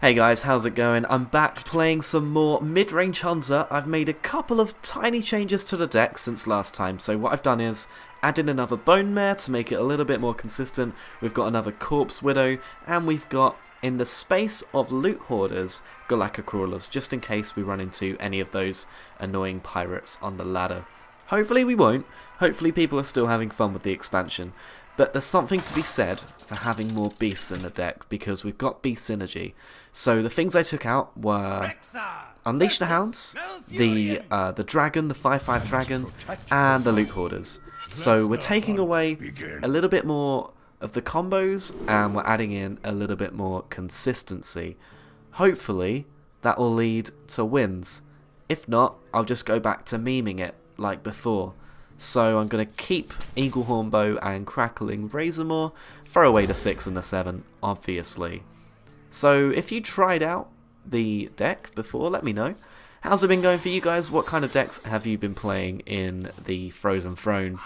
Hey guys, how's it going? I'm back playing some more Mid-Range Hunter. I've made a couple of tiny changes to the deck since last time. So what I've done is add in another Bone Mare to make it a little bit more consistent. We've got another Corpse Widow, and we've got, in the space of Loot Hoarders, Galactic Crawlers, just in case we run into any of those annoying pirates on the ladder. Hopefully we won't. Hopefully people are still having fun with the expansion. But there's something to be said for having more beasts in the deck, because we've got beast synergy. So the things I took out were Unleash the Hounds, the dragon, the 5/5 dragon, and the Loot Hoarders. So we're taking away a little bit more of the combos, and we're adding in a little bit more consistency. Hopefully that will lead to wins. If not, I'll just go back to memeing it like before. So I'm going to keep Eagle Hornbow and Crackling Razormaw, throw away the 6 and the 7, obviously. So if you tried out the deck before, let me know. How's it been going for you guys? What kind of decks have you been playing in the Frozen Throne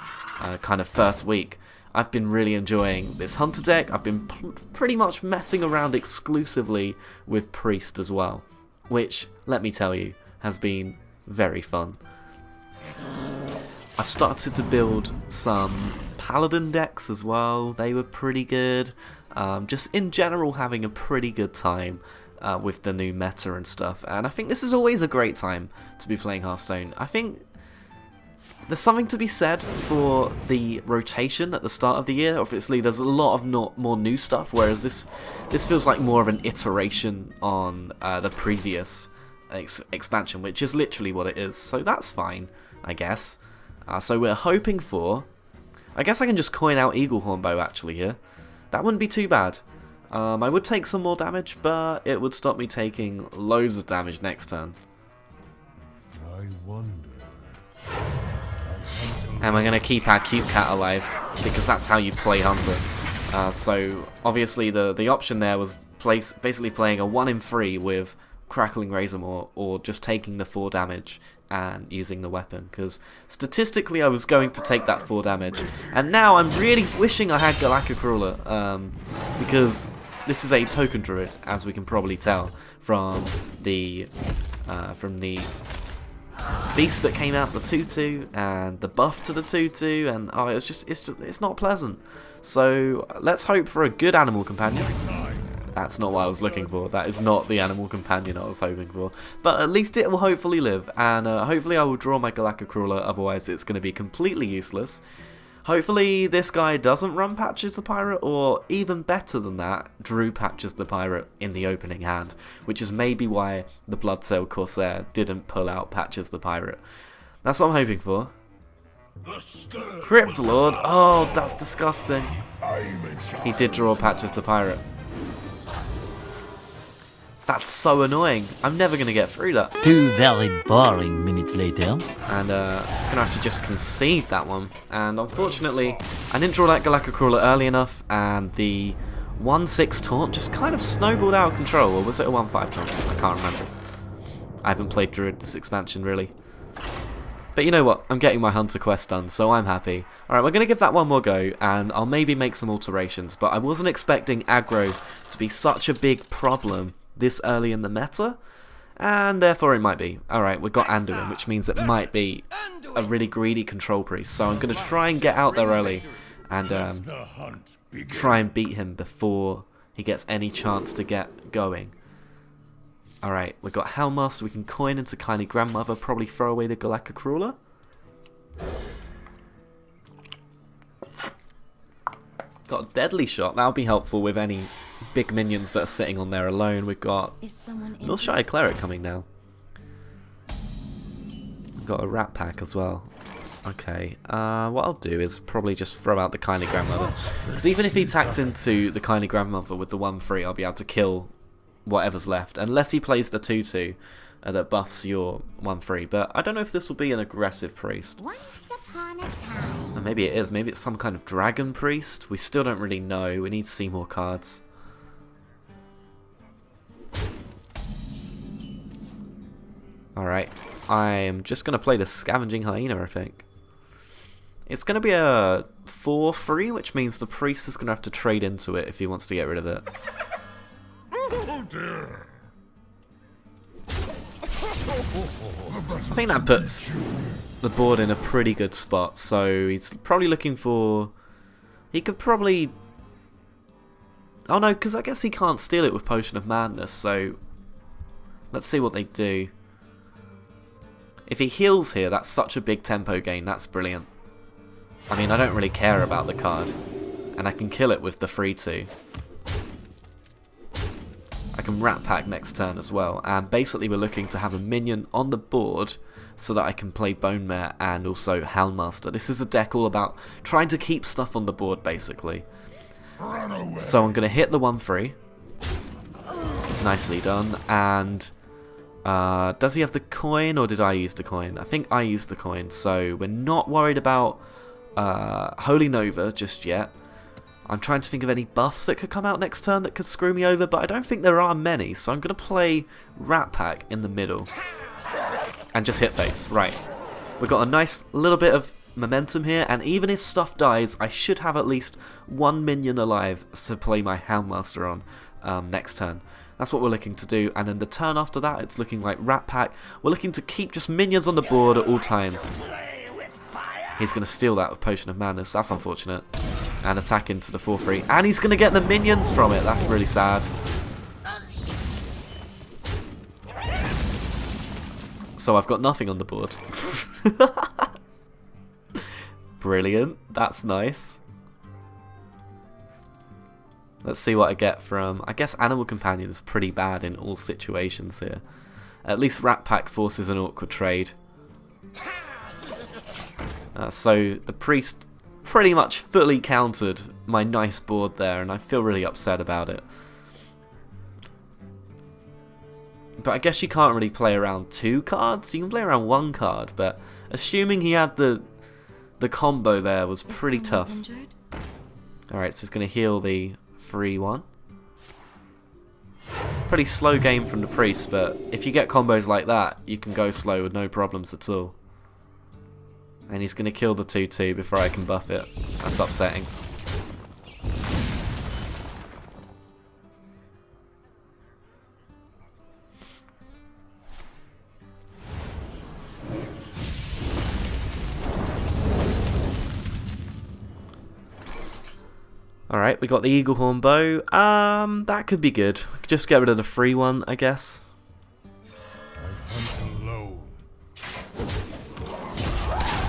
kind of first week? I've been really enjoying this Hunter deck. I've been pretty much messing around exclusively with Priest as well, which, let me tell you, has been very fun. I've started to build some Paladin decks as well. They were pretty good. Just in general having a pretty good time with the new meta and stuff. And I think this is always a great time to be playing Hearthstone. I think there's something to be said for the rotation at the start of the year. Obviously there's a lot of more new stuff, whereas this feels like more of an iteration on the previous expansion, which is literally what it is. So that's fine, I guess. So we're hoping for... I guess I can just coin out Eagle Hornbow actually here. That wouldn't be too bad. I would take some more damage, but it would stop me taking loads of damage next turn. I wonder. And we're going to keep our cute cat alive, because that's how you play Hunter. So obviously the option there was basically playing a 1 in 3 with Crackling Razormaw, or just taking the 4 damage and using the weapon, because statistically I was going to take that 4 damage, and now I'm really wishing I had Galactic Crawler, because this is a token druid, as we can probably tell from the beast that came out, the 2/2, and the buff to the 2/2, and oh, it's not pleasant. So let's hope for a good animal companion. That's not what I was looking for. That is not the animal companion I was hoping for. But at least it will hopefully live. And hopefully I will draw my Galactic Crawler, otherwise it's going to be completely useless. Hopefully this guy doesn't run Patches the Pirate, or even better than that, drew Patches the Pirate in the opening hand. Which is maybe why the Bloodsail Corsair didn't pull out Patches the Pirate. That's what I'm hoping for. Crypt Lord? Oh, that's disgusting. He did draw Patches the Pirate. That's so annoying. I'm never going to get through that. 2 very boring minutes later. And I'm going to have to just concede that one. And unfortunately, I didn't draw that Galactic Crawler early enough, and the 1/6 taunt just kind of snowballed out of control. Or was it a 1/5 taunt? I can't remember. I haven't played Druid this expansion, really. But you know what? I'm getting my Hunter quest done, so I'm happy. Alright, we're going to give that one more go, and I'll maybe make some alterations. But I wasn't expecting aggro to be such a big problem this early in the meta, and therefore it might be. Alright, we've got Anduin, which means it might be a really greedy control priest, so I'm going to try and get out there early and try and beat him before he gets any chance to get going. Alright, we've got Hellmaster, we can coin into Kindly Grandmother, probably throw away the Galactic Crawler. Got a Deadly Shot, that'll be helpful with any big minions that are sitting on there alone. We've got Milshire Cleric coming now. We've got a Rat Pack as well. Okay, what I'll do is probably just throw out the Kindly Grandmother, because even if he attacks into the Kindly Grandmother with the 1/3, I'll be able to kill whatever's left, unless he plays the 2/2 that buffs your 1/3. But I don't know if this will be an aggressive priest. Once upon a time. And maybe it is. Maybe it's some kind of dragon priest. We still don't really know. We need to see more cards. Alright, I am just going to play the Scavenging Hyena, I think. It's going to be a 4/3, which means the priest is going to have to trade into it if he wants to get rid of it. I think that puts the board in a pretty good spot, so he's probably looking for... He could probably... Oh no, because I guess he can't steal it with Potion of Madness, so... Let's see what they do. If he heals here, that's such a big tempo gain, that's brilliant. I mean, I don't really care about the card. And I can kill it with the 3-2. I can Rat Pack next turn as well, and basically we're looking to have a minion on the board so that I can play Bone Mare and also Houndmaster. This is a deck all about trying to keep stuff on the board, basically. So I'm going to hit the 1-3. Nicely done. And does he have the coin, or did I use the coin? I think I used the coin, so we're not worried about Holy Nova just yet. I'm trying to think of any buffs that could come out next turn that could screw me over, but I don't think there are many, so I'm going to play Rat Pack in the middle. And just hit face. Right. We've got a nice little bit of momentum here, and even if stuff dies, I should have at least one minion alive to play my Houndmaster on next turn. That's what we're looking to do, and then the turn after that, it's looking like Rat Pack. We're looking to keep just minions on the board at all times. He's going to steal that with Potion of Madness. That's unfortunate. And attack into the 4-3. And he's going to get the minions from it. That's really sad. So I've got nothing on the board. Brilliant. That's nice. Let's see what I get from... I guess Animal Companion is pretty bad in all situations here. At least Rat Pack forces an awkward trade. So the Priest pretty much fully countered my nice board there, and I feel really upset about it. But I guess you can't really play around 2 cards. You can play around 1 card, but assuming he had the combo there was pretty tough. Alright, so he's going to heal the 3-1. Pretty slow game from the Priest, but if you get combos like that, you can go slow with no problems at all. And he's going to kill the 2-2 before I can buff it. That's upsetting. Alright, we got the Eaglehorn Bow. That could be good. We could just get rid of the free one, I guess.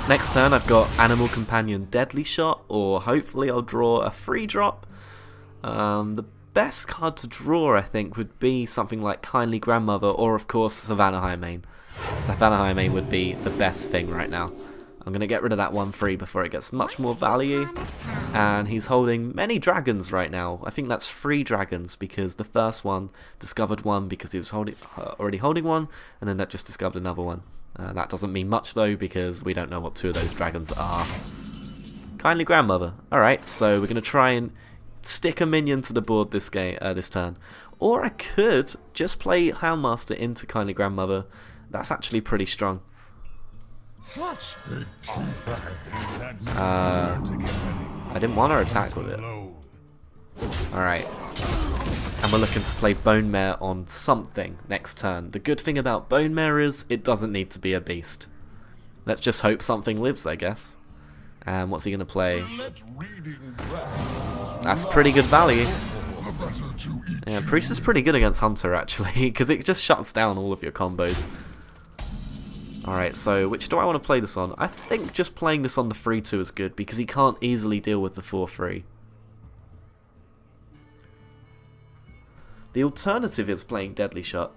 Next turn I've got Animal Companion Deadly Shot, or hopefully I'll draw a free drop. The best card to draw, I think, would be something like Kindly Grandmother, or of course Savannah Highmane. Savannah Highmane would be the best thing right now. I'm going to get rid of that 1-3 before it gets much more value. And he's holding many dragons right now. I think that's 3 dragons, because the first one discovered one because he was already holding one, and then that just discovered another one. That doesn't mean much though, because we don't know what 2 of those dragons are. Kindly Grandmother. Alright, so we're going to try and stick a minion to the board this turn. Or I could just play Houndmaster into Kindly Grandmother. That's actually pretty strong. I didn't want to attack with it. Alright. And we're looking to play Bone Mare on something next turn. The good thing about Bone Mare is it doesn't need to be a beast. Let's just hope something lives, I guess. And what's he going to play? That's pretty good value. Yeah, Priest is pretty good against Hunter, actually, because it just shuts down all of your combos. Alright, so which do I want to play this on? I think just playing this on the 3-2 is good, because he can't easily deal with the 4-3. The alternative is playing Deadly Shot.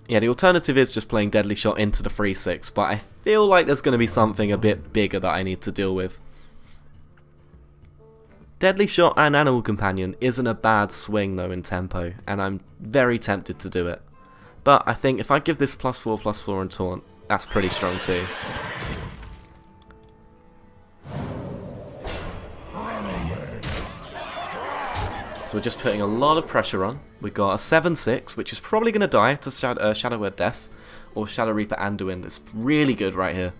Yeah, the alternative is just playing Deadly Shot into the 3-6, but I feel like there's going to be something a bit bigger that I need to deal with. Deadly Shot and Animal Companion isn't a bad swing though in tempo, and I'm very tempted to do it. But I think if I give this +4/+4 and Taunt, that's pretty strong too. So we're just putting a lot of pressure on. We've got a 7-6, which is probably going to die to Shadow Word Death, or Shadow Reaper Anduin. It's really good right here.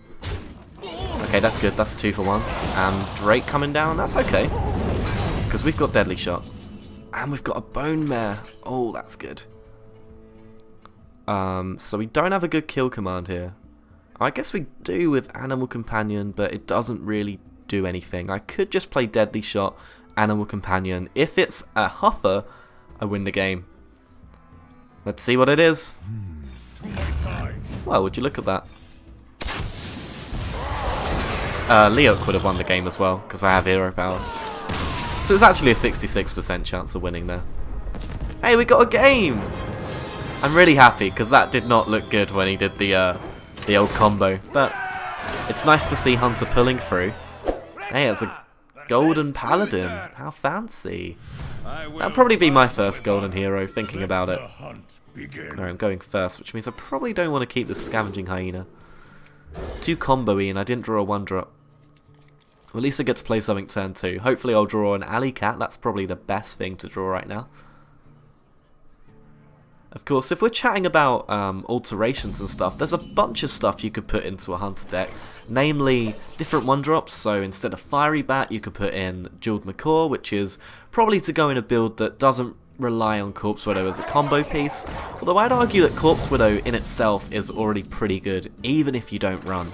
Okay, that's good. That's 2 for 1. And Drake coming down. That's okay. because we've got Deadly Shot. And we've got a Bone Mare. Oh, that's good. So we don't have a good kill command here. I guess we do with Animal Companion, but it doesn't really do anything. I could just play Deadly Shot, Animal Companion. If it's a Huffer, I win the game. Let's see what it is. Well, would you look at that? Leok would have won the game as well, because I have hero power. So it's actually a 66% chance of winning there. Hey, we got a game! I'm really happy, because that did not look good when he did the old combo. But it's nice to see Hunter pulling through. Hey, it's a Golden Paladin. How fancy. That'll probably be my first golden hero, thinking about it. Alright, I'm going first, which means I probably don't want to keep this Scavenging Hyena. Too combo-y, and I didn't draw a 1-drop. Well, at least I get to play something turn 2. Hopefully I'll draw an Alley Cat. That's probably the best thing to draw right now. Of course, if we're chatting about alterations and stuff, there's a bunch of stuff you could put into a Hunter deck. Namely, different 1-drops. So instead of Fiery Bat, you could put in Jeweled Macaw, which is probably to go in a build that doesn't rely on Corpse Widow as a combo piece. Although I'd argue that Corpse Widow in itself is already pretty good, even if you don't run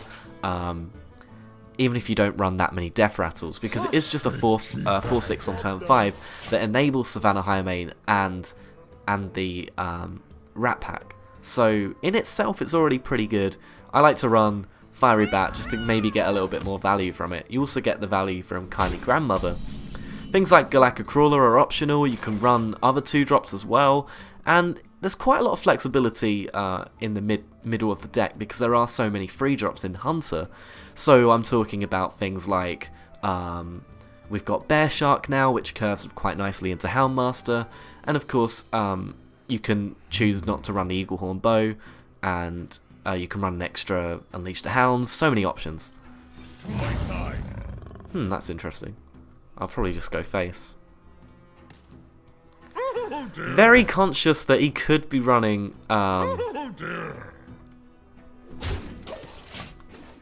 that many Death Rattles, because it is just a 4/6 on turn 5 that enables Savannah Highmane and the Rat Pack. So in itself it's already pretty good. I like to run Fiery Bat just to maybe get a little bit more value from it. You also get the value from Kindly Grandmother. Things like Galactic Crawler are optional. You can run other 2-drops as well, and there's quite a lot of flexibility in the middle of the deck because there are so many 3-drops in Hunter. So I'm talking about things like we've got Bear Shark now, which curves quite nicely into Houndmaster, and of course you can choose not to run the Eaglehorn Bow, and you can run an extra Unleash the Hounds. So many options. That's interesting. I'll probably just go face. Very conscious that he could be running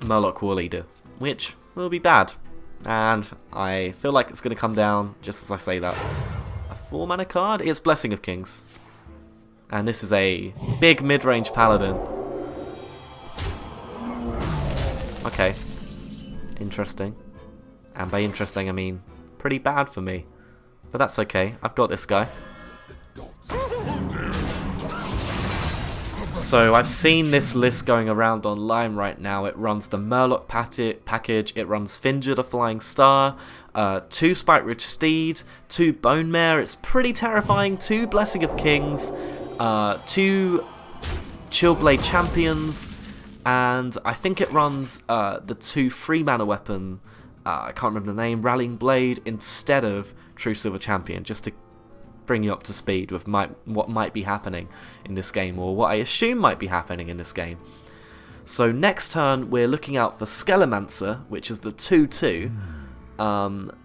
Murloc War Leader, which will be bad. And I feel like it's going to come down just as I say that. A 4-mana card? It's Blessing of Kings. And this is a big mid-range paladin. Okay. Interesting. And by interesting I mean pretty bad for me. But that's okay. I've got this guy. So I've seen this list going around online right now. It runs the Murloc package, it runs Finger the Flying Star, 2 Spike Ridge Steed, 2 Bone Mare, it's pretty terrifying, 2 Blessing of Kings, 2 Chillblade Champions, and I think it runs the 2 3-mana weapon, I can't remember the name, Rallying Blade, instead of True Silver Champion, just to bring you up to speed with what might be happening in this game, or what I assume might be happening in this game. So next turn we're looking out for Skelemancer, which is the 2/2.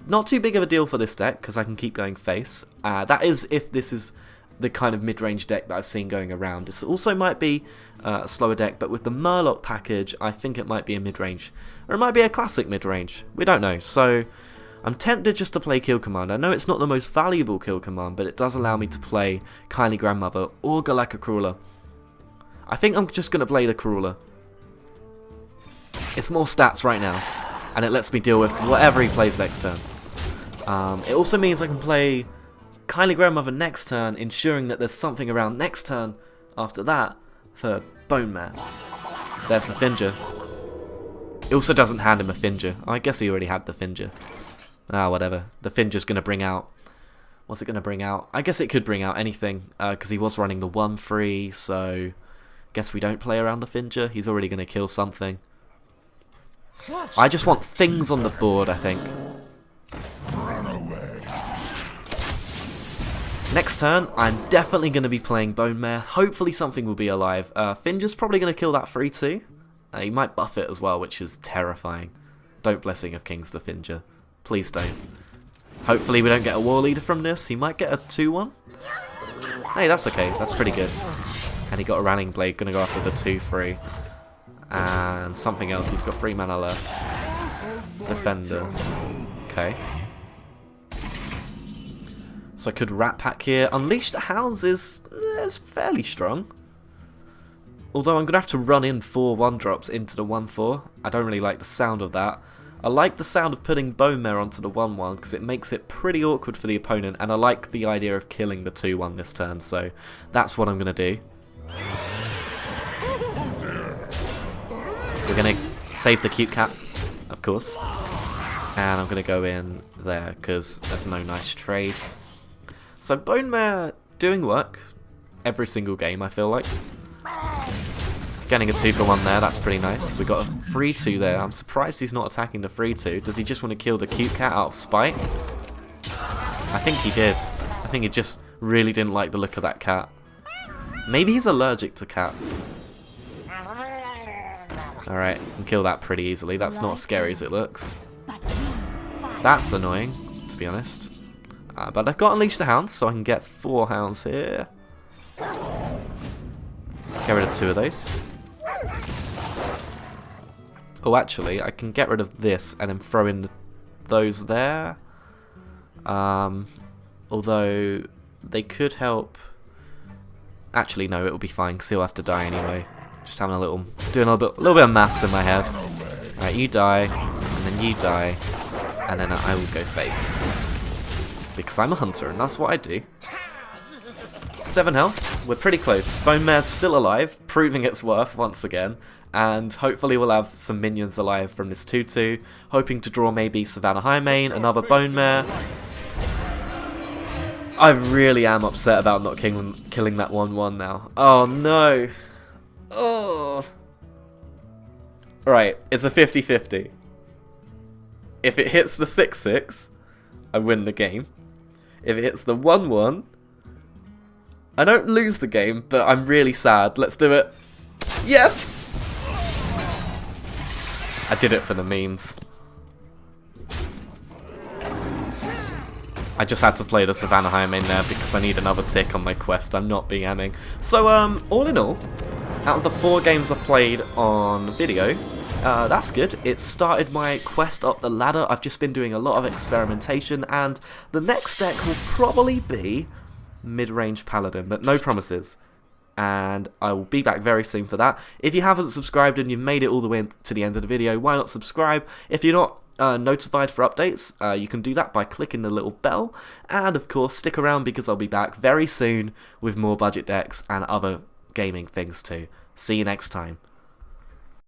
Not too big of a deal for this deck because I can keep going face. That is if this is the kind of mid-range deck that I've seen going around. This also might be a slower deck, but with the Murloc package I think it might be a mid-range, or it might be a classic mid-range. We don't know. So I'm tempted just to play Kill Command. I know it's not the most valuable Kill Command, but it does allow me to play Kindly Grandmother or Galactic Crawler. I think I'm just going to play the Crawler. It's more stats right now, and it lets me deal with whatever he plays next turn. It also means I can play Kindly Grandmother next turn, ensuring that there's something around next turn after that for Bone Mare. There's the Finger. It also doesn't hand him a Finger. I guess he already had the Finger. Whatever. The Finger's going to bring out... What's it going to bring out? I guess it could bring out anything, because he was running the 1/3, so... Guess we don't play around the Finger. He's already going to kill something. I just want things on the board, I think. Next turn, I'm definitely going to be playing Bone Mare. Hopefully something will be alive. Finger's probably going to kill that 3/2. He might buff it as well, which is terrifying. Don't Blessing of Kings the Finger. Please don't. Hopefully we don't get a War Leader from this. He might get a 2/1. Hey, that's okay. That's pretty good. And he got a Rallying Blade. Gonna go after the 2/3. And something else. He's got 3 mana left. Defender. Okay. So I could Rat Pack here. Unleash the Hounds is fairly strong. Although I'm going to have to run in 4 1-drops into the 1-4. I don't really like the sound of that. I like the sound of putting Bone Mare onto the 1-1 because it makes it pretty awkward for the opponent, and I like the idea of killing the 2-1 this turn, so that's what I'm going to do. We're going to save the Cute Cat, of course, and I'm going to go in there because there's no nice trades. So Bone Mare doing work every single game, I feel like. Getting a 2-for-1 there, that's pretty nice. We got a 3-2 there. I'm surprised he's not attacking the 3-2. Does he just want to kill the Cute Cat out of spite? I think he did. I think he just really didn't like the look of that cat. Maybe he's allergic to cats. Alright, can kill that pretty easily. That's not as scary as it looks. That's annoying, to be honest. But I've got Unleash the Hounds, so I can get 4 hounds here. Get rid of 2 of those. Oh, actually, I can get rid of this and then throw in those there. Although they could help. Actually, no, it'll be fine because he'll have to die anyway. Just having doing a little bit of maths in my head. Right, you die, and then you die, and then I will go face because I'm a hunter and that's what I do. 7 health, we're pretty close. Bone Mare's still alive, proving its worth once again, and hopefully we'll have some minions alive from this 2-2, hoping to draw maybe Savannah Highmane, another Bone Mare. I really am upset about not killing that 1-1 now. Oh no. Oh. Right, it's a 50-50. If it hits the 6-6, I win the game. If it hits the 1-1, I don't lose the game, but I'm really sad. Let's do it. Yes! I did it for the memes. I just had to play the Savannah Highmane there because I need another tick on my quest. I'm not BMing. So, all in all, out of the 4 games I've played on video, that's good. It started my quest up the ladder. I've just been doing a lot of experimentation, and the next deck will probably be mid-range Paladin, but no promises. And I will be back very soon for that. If you haven't subscribed and you've made it all the way to the end of the video, why not subscribe? If you're not notified for updates, you can do that by clicking the little bell. And of course, stick around because I'll be back very soon with more budget decks and other gaming things too. See you next time.